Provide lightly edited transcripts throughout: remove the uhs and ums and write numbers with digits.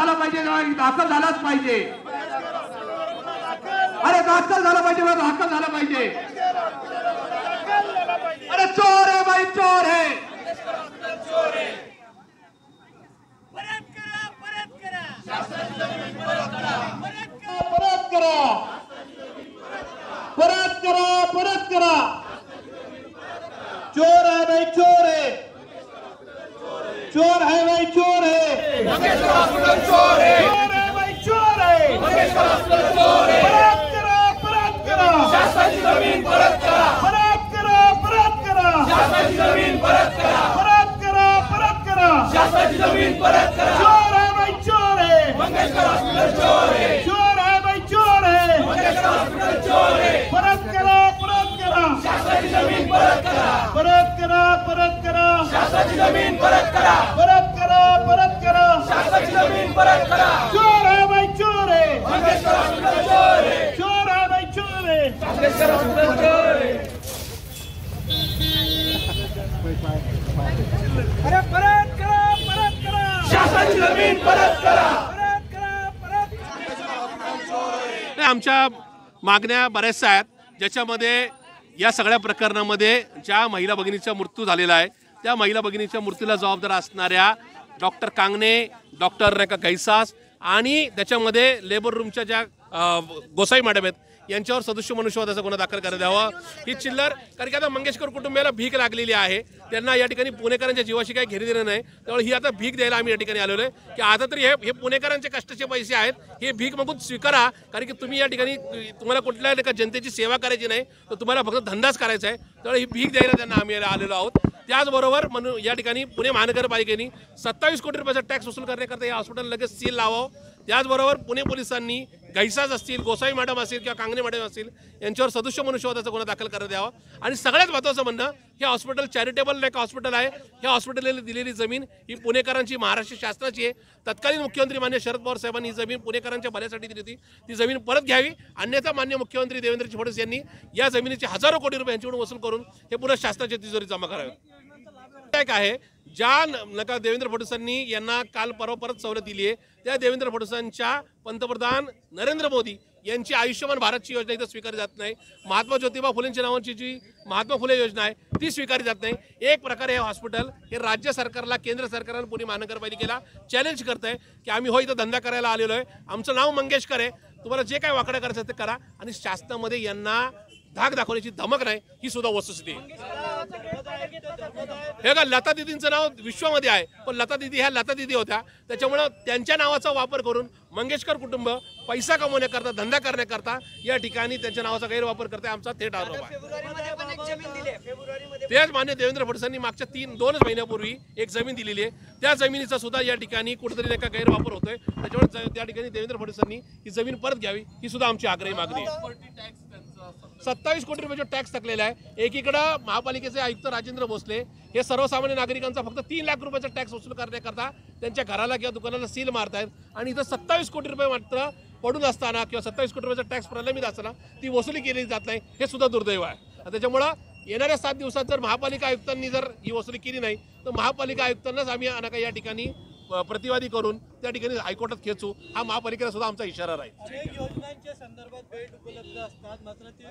झाला पाहिजे, दाखल झालाच पाहिजे। अरे दाखल झाला पाहिजे, दाखल झाला पाहिजे। अरे चोर है भाई, चोर है। परत करा, परत करा। चोर है भाई, चोर है, चोर है भाई, चोर है। मंगेशकर हॉस्पिटल चोर है, चोर है भाई, चोर है। मंगेशकर हॉस्पिटल चोर है। परत करा, परत करा। शासनाची जमीन परत करा, परत करा, परत करा। शासनाची जमीन परत करा, परत करा, परत करा। शासनाची जमीन परत करा। चोर है भाई, चोर है। मंगेशकर हॉस्पिटल चोर है, चोर है भाई, चोर है। मंगेशकर हॉस्पिटल चोर है। परत करा, परत करा। शासनाची जमीन परत करा, परत करा, परत करा। शासनाची जमीन परत करा, परत करा, परत करा। शासनाची जमीन परत करा। चोर है भाई, चोर है। मंगेशकर हॉस्पिटल चोर है, चोर है भाई, चोर है। मंगेशकर हॉस्पिटल चोर है। अरे परत करा, परत करा। शासनाची जमीन परत करा, परत करा, परत करा। आमच्या मागण्या बऱ्याचशा आहेत, ज्याच्यामध्ये या सगळ्या प्रकरणामध्ये ज्या महिला भगिनीचा मृत्यू झालेला आहे त्या महिला भगिनीच्या मृत्यूला जबाबदार असणाऱ्या डॉक्टर कांगणे, डॉक्टर गैसास आणि त्याच्यामध्ये लेबर रूमच्या ज्या गोसाई मॅडम आहेत यांच्यावर सदस्य मनुष्यवधाचा गुन्हा दाखल करण्यात यावा। ही चिल्लर, कारण की आता मंगेशकर कुटुंबियाला भीक लागलेली आहे, त्यांना या ठिकाणी पुणेकरांच्या जीवाशी काही घेणे देणं नाही, त्यामुळे ही आता भीक द्यायला आम्ही या ठिकाणी आलेलो आहे की आता तरी हे पुणेकरांचे कष्टाचे पैसे आहेत, हे भीक मागून स्वीकारा। कारण की तुम्ही या ठिकाणी तुम्हाला कुठल्या जनतेची सेवा करायची नाही, तर तुम्हाला फक्त धंदाच करायचा आहे, त्यामुळे ही भीक द्यायला त्यांना आम्ही आलेलो आहोत। त्याचबरोबर म्हणून या ठिकाणी पुणे महानगरपालिकेने 27 कोटी रुपयाचा टॅक्स वसूल करण्याकरता या हॉस्पिटल लगेच सील लावावं। त्याचबरोबर पुणे पोलिसांनी गैसास असतील, गोसाई मॅडम असतील किंवा कांगणे मॅडम असतील यांच्यावर सदस्य मनुष्यवधाचा गुन्हा दाखल करण्यात यावा। आणि सगळ्यात महत्त्वाचं म्हणणं, हे हॉस्पिटल चॅरिटेबल एक हॉस्पिटल आहे, ह्या हॉस्पिटलला दिलेली जमीन ही पुणेकरांची, महाराष्ट्र शासनाची आहे। तत्कालीन मुख्यमंत्री मान्य शरद पवार साहेबांनी ही जमीन पुणेकरांच्या भल्यासाठी दिली होती, ती जमीन परत घ्यावी, अन्यथा मान्य मुख्यमंत्री देवेंद्र फडणवीस यांनी या जमिनीचे हजारो कोटी रुपये यांच्याकडून वसूल करून हे पुन्हा शासनाच्या तिजोरीत जमा करावे। एक आहे ज्या नका देवेंद्र फडणवीसांनी यांना काल परवा परत सवलत दिली आहे, त्या देवेंद्र फडणवीसांच्या पंतप्रधान नरेंद्र मोदी यांची आयुष्यमान भारतची योजना इथं स्वीकारली जात नाही। महात्मा ज्योतिबा फुलेंच्या नावाची जी महात्मा फुले योजना आहे ती स्वीकारली जात नाही। एक प्रकारे हे हॉस्पिटल हे राज्य सरकारला, केंद्र सरकारला, पुणे महानगरपालिकेला चॅलेंज करत आहे की आम्ही हो इथं धंदा करायला आलेलो आहे, आमचं नाव मंगेशकर आहे, तुम्हाला जे काय वाकडं करायचं ते करा, आणि शासनामध्ये यांना धाक दाखवण्याची धमक नाही, ही सुद्धा वस्तुस्थिती आहे। हे का लता दीदींचं नाव विश्वामध्ये आहे, पण लता दीदी ह्या लता दीदी होत्या, त्याच्यामुळं त्यांच्या नावाचा वापर करून मंगेशकर कुटुंब पैसा कमवण्याकरता, धंदा करण्याकरता या ठिकाणी त्यांच्या नावाचा गैरवापर करते, आमचा थेट आरोप आहे। तेच मान्य देवेंद्र फडणवीसांनी मागच्या 2 महिन्यापूर्वी एक जमीन दिलेली आहे, त्या जमिनीचा सुद्धा या ठिकाणी कुठेतरी एका गैरवापर होतोय, त्याच्यामुळे त्या ठिकाणी देवेंद्र फडणवीसांनी ही जमीन परत घ्यावी, ही सुद्धा आमची आग्रही मागणी आहे। 27 कोटी रुपयाचा टॅक्स टाकलेला आहे। एकीकडे महापालिकेचे आयुक्त राजेंद्र भोसले हे सर्वसामान्य नागरिकांचा फक्त 3 लाख रुपयाचा टॅक्स वसूल करण्याकरता त्यांच्या घराला किंवा दुकानाला सील मारतायत, आणि इथं 27 कोटी रुपये मात्र पडून असताना किंवा 27 कोटी रुपयाचा टॅक्स प्रलंबित असताना ती वसुली केली जात नाही, हे सुद्धा दुर्दैव आहे। त्याच्यामुळं येणाऱ्या 7 दिवसात जर महापालिका आयुक्तांनी जर ही वसुली केली नाही, तर महापालिका आयुक्तांनाच आम्ही अनाका या ठिकाणी प्रतिवादी करून त्या ठिकाणी हायकोर्टात खेचू, हा महापालिकेला सुद्धा आमचा इशारा राहील।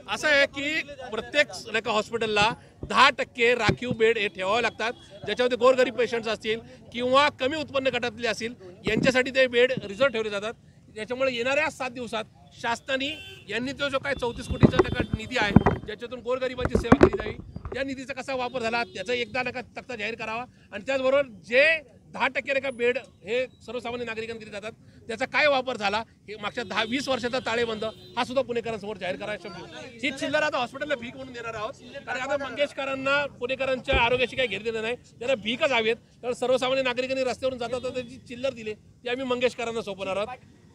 असं आहे की प्रत्येक हॉस्पिटलला 10% राखीव बेड हे ठेवावे लागतात, ज्याच्यामध्ये गोरगरीब पेशंट्स असतील किंवा कमी उत्पन्न गटातले असतील यांच्यासाठी ते बेड रिझर्व ठेवले जातात। त्याच्यामुळे येणाऱ्या 7 दिवसात शासनाने यांनी तो जो काय 34 कोटीचा निधी आहे ज्याच्यातून गोरगरिबांची सेवा केली जावी, त्या निधीचा कसा वापर झाला त्याचा एकदा तक्ता जाहीर करावा, आणि त्याचबरोबर जे 10% बेड हे सर्वसामान्य नागरिकांना दिले जातात त्याचा काय वापर झाला हे मागच्या 10-20 वर्षाचा ताळेबंद हा सुद्धा पुणेकरांसमोर जाहीर करायचा। ही चिल्लर आता हॉस्पिटलला भीक म्हणून देणार आहोत, कारण आता मंगेशकरांना पुणेकरांच्या आरोग्याशी काही घेणं देणं नाही, त्यांना भीकच हवेत, तर सर्वसामान्य नागरिकांनी रस्त्यावरून जातात त्याची चिल्लर दिली ती आम्ही मंगेशकरांना सोपवणार आहोत।